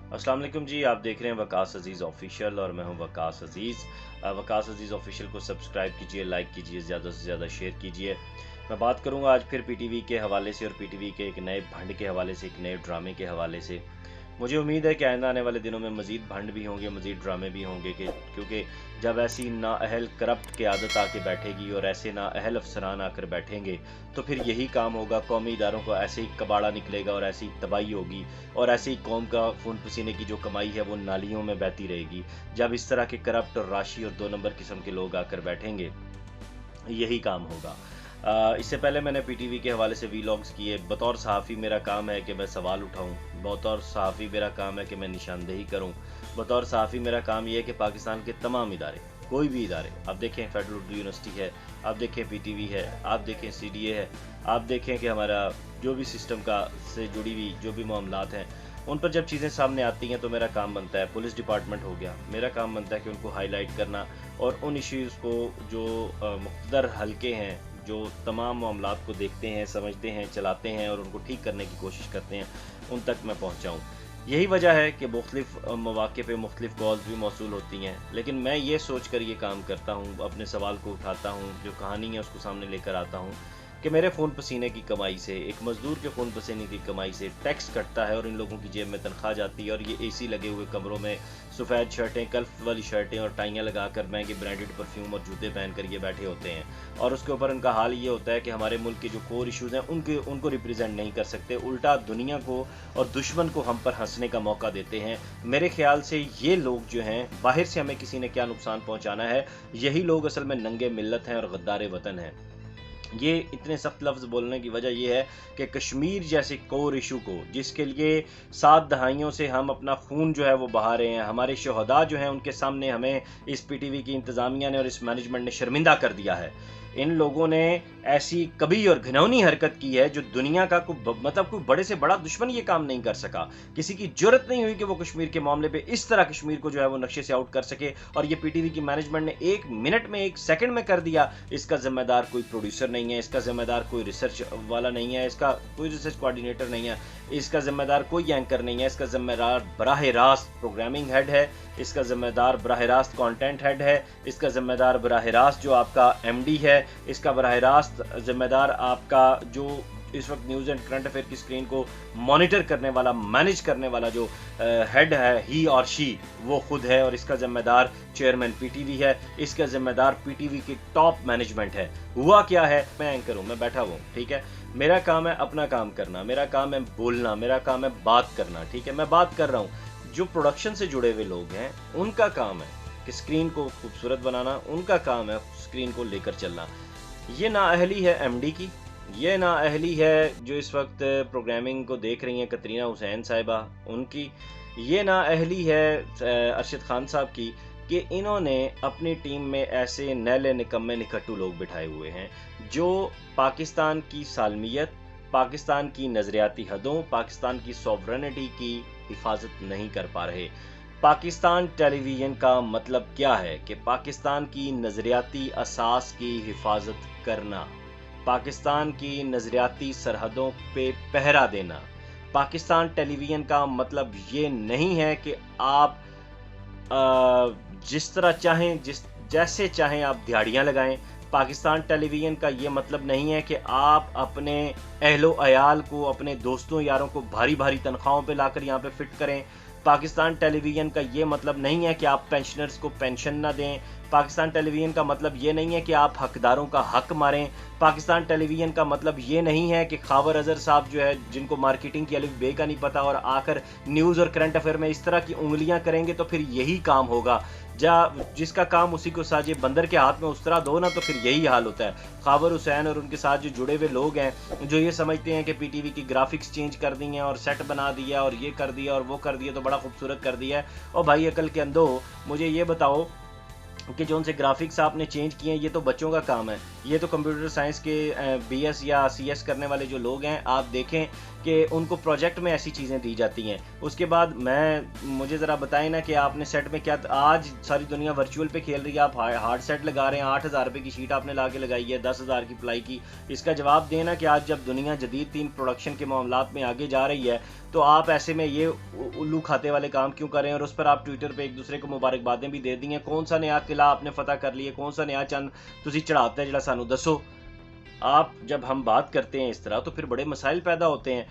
अस्सलाम वालेकुम जी। आप देख रहे हैं वकास अजीज़ ऑफिशियल और मैं हूं वकास अजीज़। वकास अजीज़ ऑफिशियल को सब्सक्राइब कीजिए, लाइक कीजिए, ज़्यादा से ज़्यादा शेयर कीजिए। मैं बात करूंगा आज फिर पीटीवी के हवाले से और पीटीवी के एक नए भंड के हवाले से, एक नए ड्रामे के हवाले से। मुझे उम्मीद है कि आइंदा आने वाले दिनों में मज़ीद भंड भी होंगे, मज़ीद ड्रामे भी होंगे क्योंकि जब ऐसी नाअहल करप्ट की आदत आके बैठेगी और ऐसे नाअहल अफसरान आकर बैठेंगे तो फिर यही काम होगा। कौमी इदारों को ऐसे ही कबाड़ा निकलेगा और ऐसी तबाही होगी और ऐसे ही कौम का खून पसीने की जो कमाई है वो नालियों में बहती रहेगी। जब इस तरह के करप्ट और राशि और 2 नंबर किस्म के लोग आकर बैठेंगे यही काम होगा। इससे पहले मैंने पीटीवी के हवाले से वीलॉग्स किए। बतौर सहाफ़ी मेरा काम है कि मैं सवाल उठाऊं, बतौर सहाफ़ी मेरा काम है कि मैं निशानदेही करूं, बतौर सहाफ़ी मेरा काम यह है कि पाकिस्तान के तमाम इदारे, कोई भी इदारे, आप देखें फेडरल उर्दू यूनिवर्सिटी है, आप देखें पीटीवी है, आप देखें सीडीए है, आप देखें कि हमारा जो भी सिस्टम का से जुड़ी हुई जो भी मामलात हैं उन पर जब चीज़ें सामने आती हैं तो मेरा काम बनता है, पुलिस डिपार्टमेंट हो गया, मेरा काम बनता है कि उनको हाईलाइट करना और उन इश्यूज़ को जो मुक़द्दर हल्के हैं, जो तमाम मामलात को देखते हैं, समझते हैं, चलाते हैं और उनको ठीक करने की कोशिश करते हैं, उन तक मैं पहुँचाऊँ। यही वजह है कि मुख्तलिफ मौक़े पे मुख्तलिफ कॉल्स भी मौसूल होती हैं, लेकिन मैं ये सोच कर ये काम करता हूँ, अपने सवाल को उठाता हूँ, जो कहानी है उसको सामने लेकर आता हूँ कि मेरे खून पसीने की कमाई से, एक मज़दूर के खून पसीने की कमाई से टैक्स कटता है और इन लोगों की जेब में तनख्वाह जाती है और ये एसी लगे हुए कमरों में सफ़ेद शर्टें, कल्फ वाली शर्टें और टाइयाँ लगाकर महंगे ब्रांडेड परफ्यूम और जूते पहन कर ये बैठे होते हैं और उसके ऊपर उनका हाल ये होता है कि हमारे मुल्क के जो कोर इशूज़ हैं उनको रिप्रेजेंट नहीं कर सकते, उल्टा दुनिया को और दुश्मन को हम पर हंसने का मौका देते हैं। मेरे ख्याल से ये लोग जो हैं, बाहर से हमें किसी ने क्या नुकसान पहुँचाना है, यही लोग असल में नंगे मिल्लत हैं और गद्दार वतन हैं। ये इतने सख्त लफ्ज़ बोलने की वजह यह है कि कश्मीर जैसे कोर इशू को, जिसके लिए 7 दहाइयों से हम अपना खून जो है वो बहा रहे हैं, हमारे शहदा जो हैं उनके सामने हमें इस पीटीवी की इंतज़ामिया ने और इस मैनेजमेंट ने शर्मिंदा कर दिया है। इन लोगों ने ऐसी कभी और घिनौनी हरकत की है जो दुनिया का कोई बड़े से बड़ा दुश्मन ये काम नहीं कर सका। किसी की जुर्रत नहीं हुई कि वो कश्मीर के मामले पे इस तरह कश्मीर को जो है वो नक्शे से आउट कर सके और ये पीटीवी की मैनेजमेंट ने 1 मिनट में, 1 सेकंड में कर दिया। इसका जिम्मेदार कोई प्रोड्यूसर नहीं है, इसका जिम्मेदार कोई रिसर्च वाला नहीं है, इसका कोई रिसर्च कोऑर्डिनेटर नहीं है, इसका जिम्मेदार कोई एंकर नहीं है, इसका जिम्मेदार बराह रास्त प्रोग्रामिंग हेड है, इसका जिम्मेदार बराह रास्त कंटेंट हेड है, इसका जिम्मेदार बराह रास्त जो आपका एमडी है, इसका बराह रास्त जिम्मेदार आपका जो इस वक्त न्यूज़ एंड करंट अफेयर की स्क्रीन को मॉनिटर करने वाला, मैनेज करने वाला जो हेड है, ही और शी, वो खुद है और इसका जिम्मेदार चेयरमैन पीटीवी है, इसका जिम्मेदार पीटीवी की टॉप मैनेजमेंट है। हुआ क्या है, मैं एंकर हूँ, मैं बैठा हुआ हूँ, ठीक है, मेरा काम है अपना काम करना, मेरा काम है बोलना, मेरा काम है बात करना, ठीक है, मैं बात कर रहा हूँ। जो प्रोडक्शन से जुड़े हुए लोग हैं उनका काम है कि स्क्रीन को खूबसूरत बनाना, उनका काम है स्क्रीन को लेकर चलना। ये नाअहली है एमडी की, ये नाअहली है जो इस वक्त प्रोग्रामिंग को देख रही हैं कतरीना हुसैन साहिबा, उनकी ये नाअहली है अरशद खान साहब की कि इन्होंने अपनी टीम में ऐसे नैले निकम्मे निकट्टू लोग बिठाए हुए हैं जो पाकिस्तान की सालमियत, पाकिस्तान की नज़रियाती हदों, पाकिस्तान की सॉवरेनिटी की हिफाजत नहीं कर पा रहे। पाकिस्तान टेलीविज़न का मतलब क्या है कि पाकिस्तान की नज़रियाती असास की हिफाजत करना, पाकिस्तान की नज़रियाती सरहदों पे पहरा देना। पाकिस्तान टेलीविज़न का मतलब ये नहीं है कि आप जिस तरह चाहें, जैसे चाहें आप दिहाड़ियाँ लगाएं। पाकिस्तान टेलीविज़न का ये मतलब नहीं है कि आप अपने अहलो अयाल को, अपने दोस्तों यारों को भारी भारी तनख्वाहों पे लाकर यहाँ पे फिट करें। पाकिस्तान टेलीविज़न का ये मतलब नहीं है कि आप पेंशनर्स को पेंशन ना दें। पाकिस्तान टेलीविज़न का मतलब ये नहीं है कि आप हकदारों का हक मारें। पाकिस्तान टेलीविज़न का मतलब ये नहीं है कि खावर अजहर साहब जो है, जिनको मार्केटिंग की अलिफ बे का नहीं पता, और आकर न्यूज़ और करंट अफेयर में इस तरह की उंगलियां करेंगे तो फिर यही काम होगा। जिसका काम उसी को साजे, बंदर के हाथ में उस तरह दो ना, तो फिर यही हाल होता है। खावर हुसैन और उनके साथ जो जुड़े हुए लोग हैं जो ये समझते हैं कि पीटीवी की ग्राफिक्स चेंज कर दी हैं और सेट बना दिया और ये कर दिया और वो कर दिया तो बड़ा खूबसूरत कर दिया है। और भाई अकल के अंधो, मुझे ये बताओ कि जो उनसे ग्राफिक्स आपने चेंज किए हैं ये तो बच्चों का काम है। ये तो कंप्यूटर साइंस के बीएस या सीएस करने वाले जो लोग हैं, आप देखें کہ ان کو پروجیکٹ میں ایسی چیزیں دی جاتی ہیں. اس کے بعد مجھے ذرا بتائیں نا کہ آپ نے سیٹ میں کیا, آج ساری دنیا ورچوئل پہ کھیل رہی ہے, آپ ہارڈ سیٹ لگا رہے ہیں, 8,000 روپے کی شیٹ آپ نے لا کے لگائی ہے, 10,000 کی پلائی کی. اس کا جواب دینا کہ آج جب دنیا جدید تین پروڈکشن کے معاملات میں آگے جا رہی ہے تو آپ ایسے میں یہ الو کھاتے والے کام کیوں کریں, اور اس پر آپ ٹویٹر پہ ایک دوسرے کو مبارکبادیں بھی دے دی ہیں. کون سا نیا قلعہ آپ نے فتح کر لیا, کون سا نیا چند تسی چڑھاتے ہیں جڑا سانو دسو. آپ جب ہم بات کرتے ہیں اس طرح تو پھر بڑے مسائل پیدا ہوتے ہیں.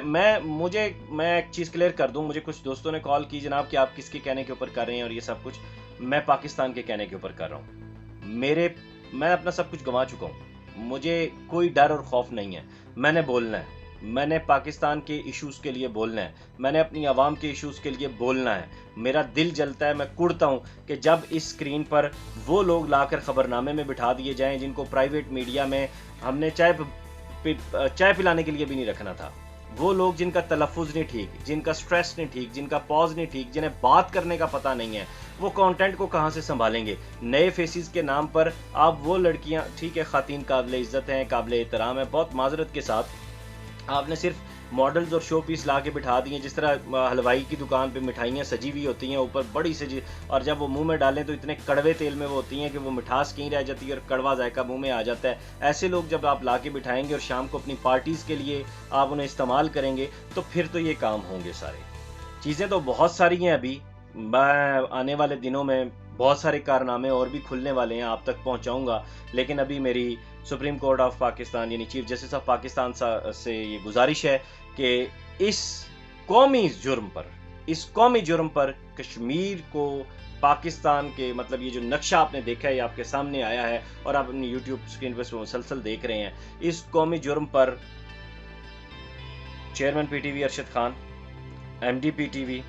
میں ایک چیز کلیئر کر دوں, مجھے کچھ دوستوں نے کال کی جناب کہ آپ کس کے کہنے کے اوپر کر رہے ہیں اور یہ سب کچھ. میں پاکستان کے کہنے کے اوپر کر رہا ہوں. میں اپنا سب کچھ گنوا چکا ہوں, مجھے کوئی ڈر اور خوف نہیں ہے. میں نے بولنا ہے, میں نے پاکستان کے ایشوز کے لیے بولنا ہے, میں نے اپنی عوام کے ایشوز کے لیے بولنا ہے. میرا دل جلتا ہے, میں کڑتا ہوں کہ جب اس سکرین پر وہ لوگ لا کر خبرنامے میں بٹھا دیے جائیں جن کو پرائیویٹ میڈیا میں ہم نے چائے پلانے کے لیے بھی نہیں رکھنا تھا. وہ لوگ جن کا تلفظ نہیں ٹھیک, جن کا سٹریس نہیں ٹھیک, جن کا پاز نہیں ٹھیک, جنہیں بات کرنے کا پتہ نہیں ہے, وہ کانٹینٹ کو کہاں سے سنبھالیں گے. نئے فیسز کے نام پر آپ وہ لڑکیاں, ٹھیک ہے خواتین قابل عزت ہیں, قابل احترام ہیں, بہت معذرت کے ساتھ آپ نے صرف ماڈلز اور شو پیس لا کے بٹھا دیے, جس طرح حلوائی کی دکان پہ مٹھائیاں سجی ہوئی ہوتی ہیں اوپر بڑی سجی, اور جب وہ منہ میں ڈالیں تو اتنے کڑوے تیل میں وہ ہوتی ہیں کہ وہ مٹھاس کہیں رہ جاتی ہے اور کڑوا ذائقہ منہ میں آ جاتا ہے. ایسے لوگ جب آپ لا کے بٹھائیں گے اور شام کو اپنی پارٹیز کے لیے آپ انہیں استعمال کریں گے تو پھر تو یہ کام ہوں گے سارے. چیزیں تو بہت ساری ہیں ابھی, میں آنے والے دنوں میں بہت سارے کارنامے اور بھی کھلنے والے ہیں, آپ تک پہنچاؤں گا. لیکن ابھی میری سپریم کورٹ آف پاکستان یعنی چیف جسٹس آف پاکستان سے یہ گزارش ہے کہ اس قومی جرم پر کشمیر کو پاکستان کے, مطلب یہ جو نقشہ آپ نے دیکھا ہے یہ آپ کے سامنے آیا ہے اور آپ اپنی یوٹیوب اسکرین پہ مسلسل دیکھ رہے ہیں, اس قومی جرم پر chairman P T V Arshad Khan, M D P T V,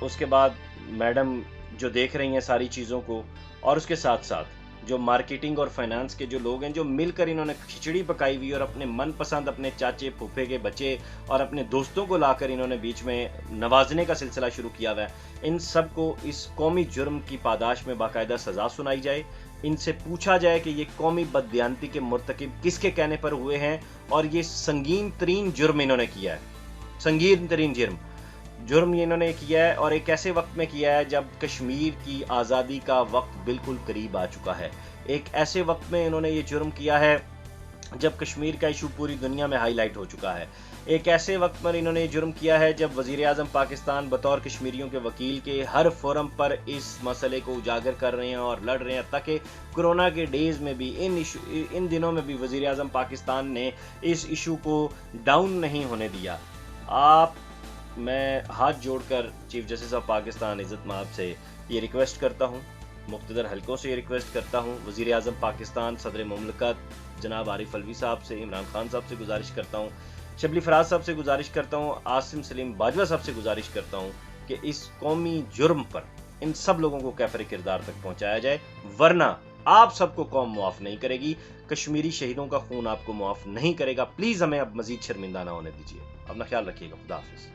اس کے بعد میڈم جو دیکھ رہی ہیں ساری چیزوں کو, اور اس کے ساتھ ساتھ جو مارکیٹنگ اور فائنانس کے جو لوگ ہیں جو مل کر انہوں نے کھچڑی پکائی ہوئی اور اپنے من پسند اپنے چاچے پھوپھے کے بچے اور اپنے دوستوں کو لا کر انہوں نے بیچ میں نوازنے کا سلسلہ شروع کیا ہوا ہے. ان سب کو اس قومی جرم کی پاداش میں باقاعدہ سزا سنائی جائے. ان سے پوچھا جائے کہ یہ قومی بددیانتی کے مرتکب کس کے کہنے پر ہوئے ہیں, اور یہ سنگین ترین جرم انہوں نے کیا ہے, سنگین ترین جرم یہ انہوں نے کیا ہے, اور ایک ایسے وقت میں کیا ہے جب کشمیر کی آزادی کا وقت بالکل قریب آ چکا ہے. ایک ایسے وقت میں انہوں نے یہ جرم کیا ہے جب کشمیر کا ایشو پوری دنیا میں ہائی لائٹ ہو چکا ہے. ایک ایسے وقت پر انہوں نے یہ جرم کیا ہے جب وزیر اعظم پاکستان بطور کشمیریوں کے وکیل کے ہر فورم پر اس مسئلے کو اجاگر کر رہے ہیں اور لڑ رہے ہیں, تاکہ کرونا کے ڈیز میں بھی ان دنوں میں بھی وزیر اعظم پاکستان نے اس ایشو کو ڈاؤن نہیں ہونے دیا. میں ہاتھ جوڑ کر چیف جسٹس آف پاکستان عزت مآب سے یہ ریکویسٹ کرتا ہوں, مقتدر حلقوں سے یہ ریکویسٹ کرتا ہوں, وزیر اعظم پاکستان صدر مملکت جناب عارف الوی صاحب سے, عمران خان صاحب سے گزارش کرتا ہوں, شبلی فراز صاحب سے گزارش کرتا ہوں, عاصم سلیم باجوہ صاحب سے گزارش کرتا ہوں کہ اس قومی جرم پر ان سب لوگوں کو کیفر کردار تک پہنچایا جائے, ورنہ آپ سب کو قوم معاف نہیں کرے گی, کشمیری شہیدوں کا خون آپ کو معاف نہیں کرے گا. پلیز ہمیں اب مزید شرمندہ نہ ہونے دیجیے. اپنا خیال رکھیے گا. خدا حافظ.